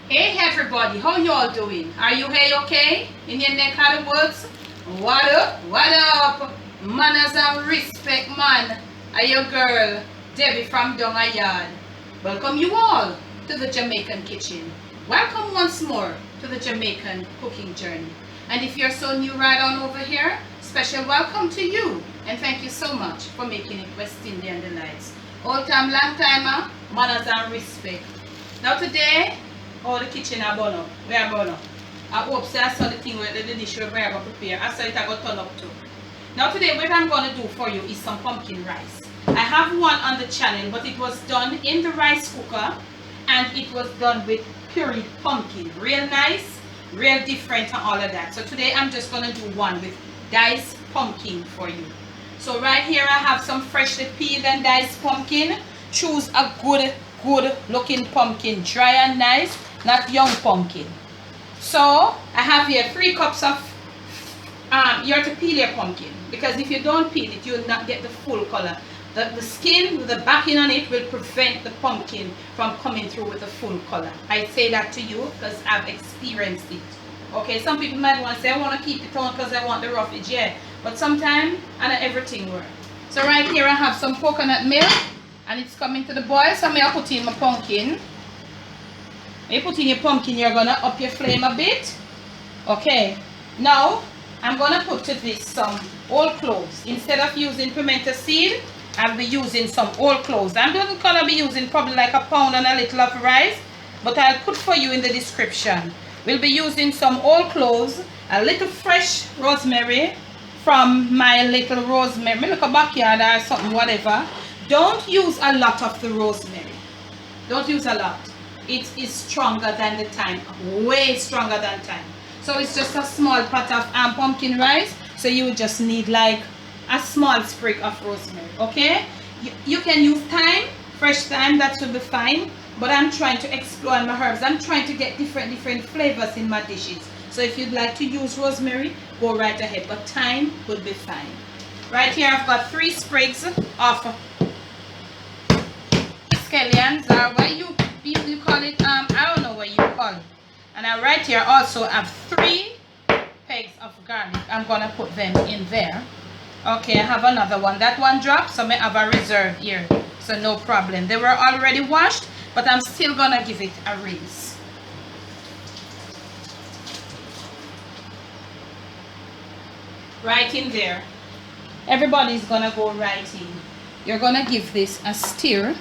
Hey everybody, how y'all doing? Are you hey okay? In your neck of the woods? What up? What up? Manners and respect, man. Are your girl, Debbie from Donga Yard. Welcome you all to the Jamaican kitchen. Welcome once more to the Jamaican cooking journey. And if you're so new right on over here, special welcome to you. And thank you so much for making it West Indian Delights. Old time, long timer, manners and respect. Now today, all the kitchen are burn up. We are burn up. I hope so I saw the thing where the dish we're going to prepare. I saw it I got turn up too. Now today what I'm going to do for you is some pumpkin rice. I have one on the channel, but it was done in the rice cooker and it was done with pureed pumpkin. Real nice, real different and all of that. So today I'm just going to do one with diced pumpkin for you. So right here I have some freshly peeled and diced pumpkin. Choose a good looking pumpkin, dry and nice, not young pumpkin. So I have here 3 cups of you have to peel your pumpkin, because if you don't peel it, you will not get the full color. The skin with the backing on it will prevent the pumpkin from coming through with the full color. I say that to you because I've experienced it. Okay, some people might want to say I want to keep it on because I want the roughage, yeah, but sometimes and everything works. So right here I have some coconut milk and it's coming to the boil, so I'm going to put in my pumpkin. When you put in your pumpkin, you're going to up your flame a bit. Okay, now I'm going to put to this some whole cloves. Instead of using pimento seed, I'll be using some whole cloves. I'm going to be using probably like a pound and a little of rice, but I'll put for you in the description. We'll be using some whole cloves, a little fresh rosemary from my little rosemary, my little backyard or something, whatever. Don't use a lot of the rosemary. Don't use a lot. It is stronger than the thyme, way stronger than thyme. So it's just a small pot of pumpkin rice. So you just need like a small sprig of rosemary, okay? You can use thyme, fresh thyme, that should be fine. But I'm trying to explore my herbs. I'm trying to get different flavors in my dishes. So if you'd like to use rosemary, go right ahead. But thyme would be fine. Right here I've got 3 sprigs of scallions, or what you call it, I don't know what you call it. And I right here also have 3 pegs of garlic. I'm gonna put them in there. Okay, I have another one. That one dropped, so I have a reserve here, so no problem. They were already washed, but I'm still gonna give it a rinse. Right in there. Everybody's gonna go right in. You're gonna give this a stir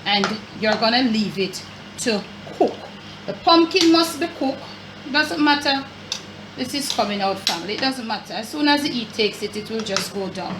and you're gonna leave it to cook. The pumpkin must be cooked. Doesn't matter. This is coming out, family. It doesn't matter. As soon as the heat takes it, it will just go down.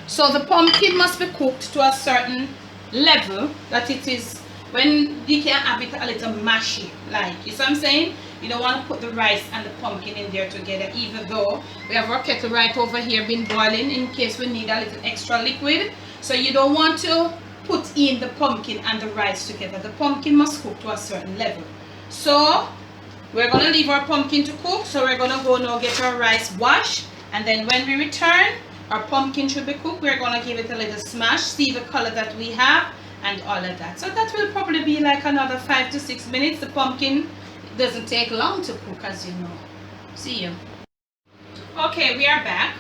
So the pumpkin must be cooked to a certain level that it is, when you can have it a little mashy, like, you see what I'm saying? You don't want to put the rice and the pumpkin in there together, even though we have our kettle right over here been boiling in case we need a little extra liquid. So you don't want to put in the pumpkin and the rice together. The pumpkin must cook to a certain level. So we're going to leave our pumpkin to cook. So we're going to go now get our rice washed. And then when we return, our pumpkin should be cooked. We're going to give it a little smash, see the color that we have and all of that. So that will probably be like another 5 to 6 minutes. The pumpkin doesn't take long to cook, as you know. See you. Okay, we are back.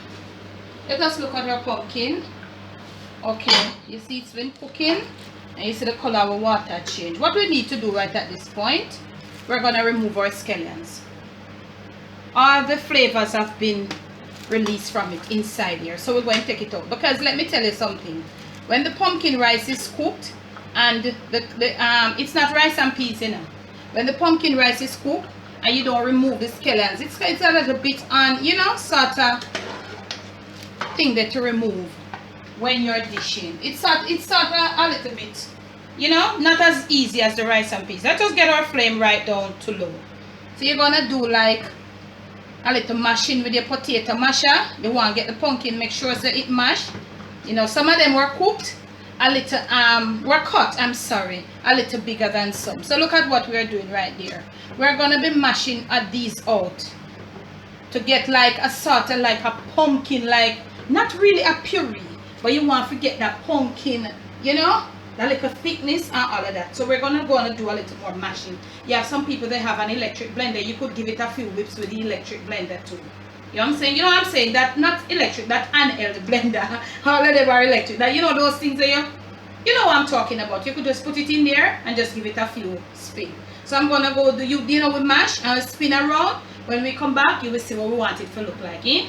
Let us look at our pumpkin. Okay, you see it's been cooking and you see the color of our water change. What we need to do right at this point, we're going to remove our scallions. All the flavors have been released from it inside here, so we're going to take it out. Because let me tell you something, when the pumpkin rice is cooked and it's not rice and peas, you know. When the pumpkin rice is cooked and you don't remove the scallions, it's a little bit on, you know, sort of thing that to remove when you're dishing. It's sort of a little bit, you know, not as easy as the rice and peas. Let's just get our flame right down to low. So you're gonna do like a little mashing with your potato masher. You want to get the pumpkin, make sure that it mash. You know, some of them were cooked a little, were cut, I'm sorry, a little bigger than some. So look at what we're doing right there. We're gonna be mashing these out to get like a sort of like a pumpkin, like not really a puree, but you want to get that pumpkin, you know, that little thickness and all of that. So we're gonna go and do a little more mashing. You have some people, they have an electric blender. You could give it a few whips with the electric blender too. You know what I'm saying? You know what I'm saying? That not electric, that handheld blender. All of them are electric. That, you know those things that you know what I'm talking about. You could just put it in there and just give it a few spin. So I'm gonna go do you know, we mash and spin around. When we come back, you will see what we want it to look like. Eh?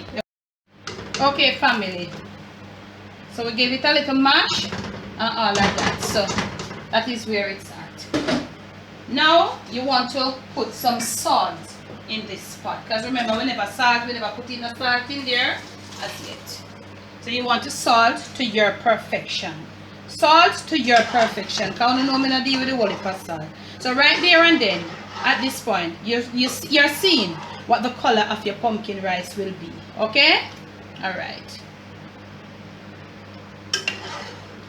Okay, family. So we give it a little mash and all like that. So that is where it starts. Now you want to put some salt in this pot, because remember, we never put in the salt in there as yet. So you want to salt to your perfection. Salt to your perfection. Because you know me not deal with the whole heap of salt. So right there and then, at this point, you're seeing what the color of your pumpkin rice will be. Okay? Alright.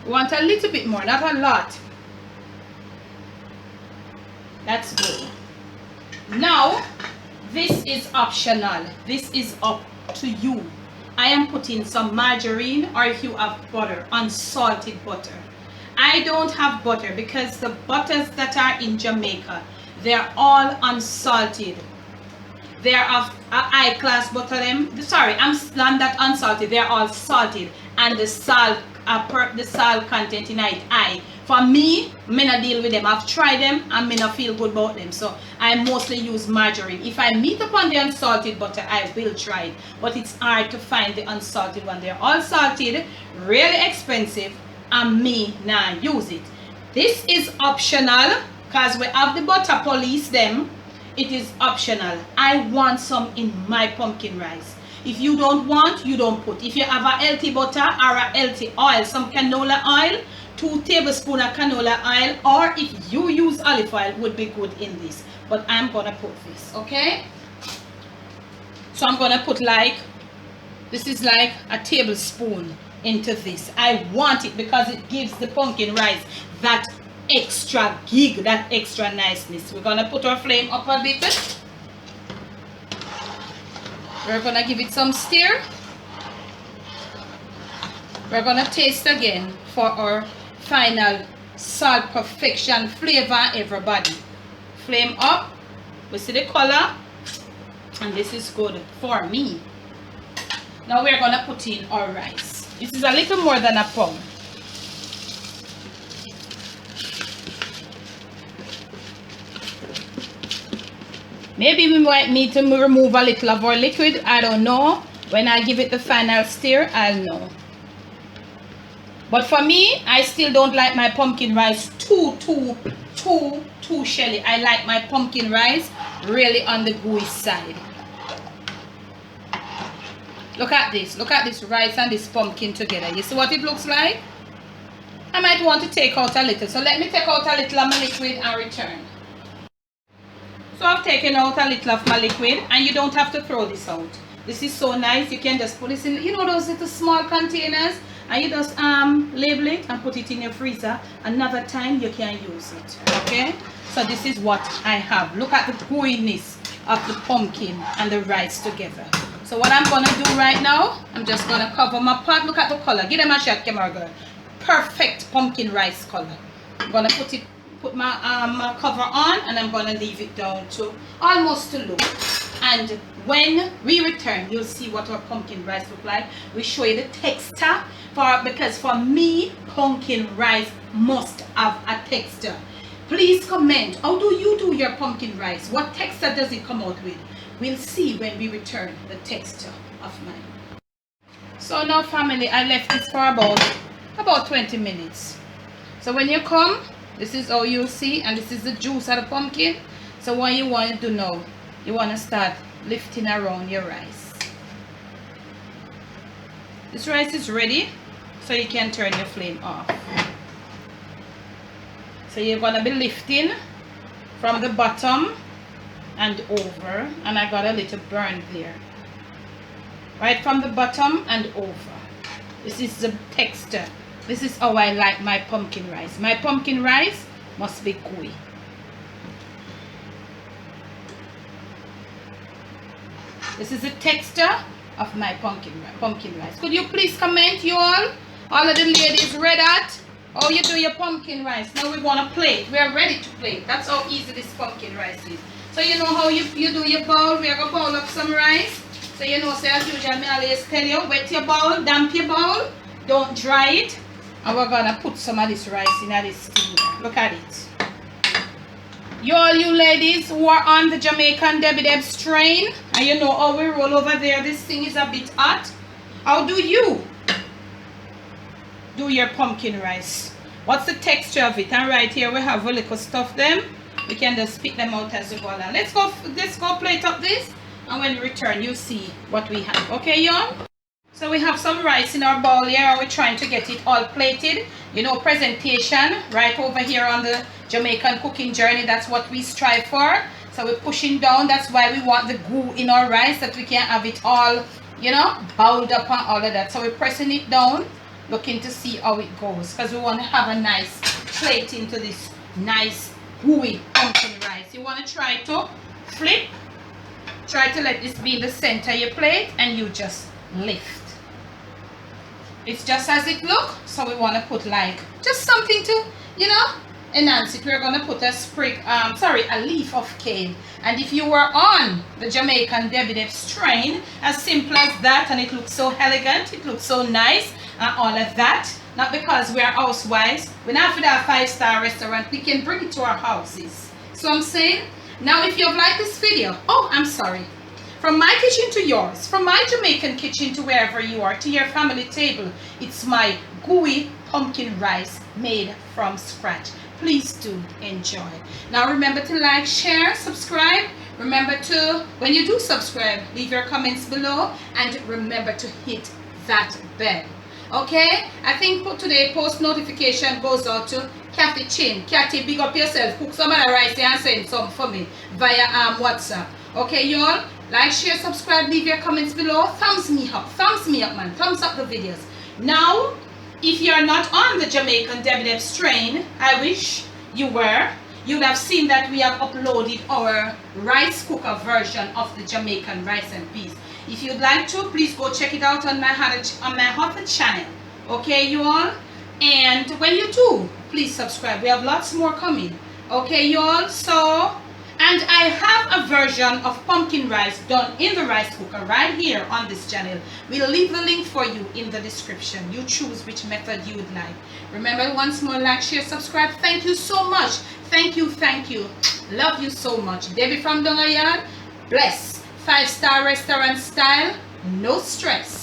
We want a little bit more, not a lot. That's good. Now, this is optional. This is up to you. I am putting some margarine, or if you have butter, unsalted butter. I don't have butter because the butters that are in Jamaica, they're all unsalted. They're of high-class butter. I'm not unsalted. They're all salted, and the salt content in it high. For me, I not deal with them. I've tried them and I not feel good about them. So I mostly use margarine. If I meet upon the unsalted butter, I will try it. But it's hard to find the unsalted one. They're all salted, really expensive, and me now use it. This is optional because we have the butter police them. It is optional. I want some in my pumpkin rice. If you don't want, you don't put. If you have a healthy butter or a healthy oil, some canola oil, 2 tablespoons of canola oil, or if you use olive oil, would be good in this. But I'm gonna put this, okay? So I'm gonna put this is like a tablespoon into this. I want it because it gives the pumpkin rice that extra gig, that extra niceness. We're gonna put our flame up a bit. We're gonna give it some stir. We're gonna taste again for our final salt perfection flavor, everybody. Flame up. We see the color, and this is good for me. Now we're gonna put in our rice. This is a little more than a pound. Maybe we might need to remove a little of our liquid. I don't know. When I give it the final stir, I'll know. But for me, I still don't like my pumpkin rice too shelly. I like my pumpkin rice really on the gooey side. Look at this. Look at this rice and this pumpkin together. You see what it looks like? I might want to take out a little. So let me take out a little of my liquid and return. So I've taken out a little of my liquid, and you don't have to throw this out. This is so nice. You can just put this in, you know, those little small containers, and you just label it and put it in your freezer. Another time you can use it. Okay? So this is what I have. Look at the gooiness of the pumpkin and the rice together. So what I'm gonna do right now, I'm just gonna cover my pot. Look at the color. Give them a shot, camera girl. Perfect pumpkin rice color. I'm gonna put my cover on, and I'm gonna leave it down to almost to low. And when we return, you'll see what our pumpkin rice look like. We show you the texture because for me, pumpkin rice must have a texture. Please comment, how do you do your pumpkin rice? What texture does it come out with? We'll see when we return the texture of mine. So now family, I left this for about 20 minutes. So when you come, this is how you'll see, and this is the juice of the pumpkin. So what you want to do now, you want to start lifting around your rice. This rice is ready, so you can turn your flame off. So you're going to be lifting from the bottom and over, and I got a little burn there. Right from the bottom and over. This is the texture. This is how I like my pumpkin rice. My pumpkin rice must be gooey. This is the texture of my pumpkin rice. Could you please comment, you all? All of the ladies read that? Oh, you do your pumpkin rice. Now we want to plate. We are ready to plate. That's how easy this pumpkin rice is. So you know how you do your bowl. We are going to bowl up some rice. So you know, say as usual, I always tell you, wet your bowl, damp your bowl. Don't dry it. And we're going to put some of this rice in this thing. Look at it. All you ladies who are on the Jamaican Debbie Deb strain, and you know how we roll over there, this thing is a bit hot. How do you do your pumpkin rice? What's the texture of it? And right here we have a little stuff them. We can just spit them out as we go along. Let's go plate up this, and when we return you see what we have. Okay, y'all? So we have some rice in our bowl here, and we're trying to get it all plated. You know, presentation right over here on the Jamaican cooking journey. That's what we strive for. So we're pushing down. That's why we want the goo in our rice, that we can have it all, you know, bowled up and all of that. So we're pressing it down, looking to see how it goes, because we want to have a nice plate into this nice gooey pumpkin rice. You want to try to flip. Try to let this be in the center of your plate, and you just lift. It's just as it look. So we want to put like just something to, you know, enhance it. We're going to put a sprig, a leaf of cane. And if you were on the Jamaican Debbie Deb strain, as simple as that, and it looks so elegant, it looks so nice, and all of that. Not because we are housewives. We're not for that 5-star restaurant. We can bring it to our houses. So I'm saying, now if you've liked this video, oh, I'm sorry. From my kitchen to yours, from my Jamaican kitchen to wherever you are, to your family table, it's my gooey pumpkin rice made from scratch. Please do enjoy. Now remember to like, share, subscribe. Remember to, when you do subscribe, leave your comments below, and remember to hit that bell. Okay? I think for today, post notification goes out to Kathy Chin. Kathy, big up yourself. Cook some of the rice and send some for me via WhatsApp. Okay, y'all? Like, share, subscribe, leave your comments below. Thumbs me up, man. Thumbs up the videos. Now, if you're not on the Jamaican Debbie Deb strain, I wish you were. You'd have seen that we have uploaded our rice cooker version of the Jamaican rice and peas. If you'd like to, please go check it out on my other channel. Okay, you all? And when you do, please subscribe. We have lots more coming. Okay, you all? So, and I have a version of pumpkin rice done in the rice cooker right here on this channel. We'll leave the link for you in the description. You choose which method you would like. Remember, once more, like, share, subscribe. Thank you so much. Thank you, thank you. Love you so much. Debbie from Dongayard. Bless. 5-star restaurant style. No stress.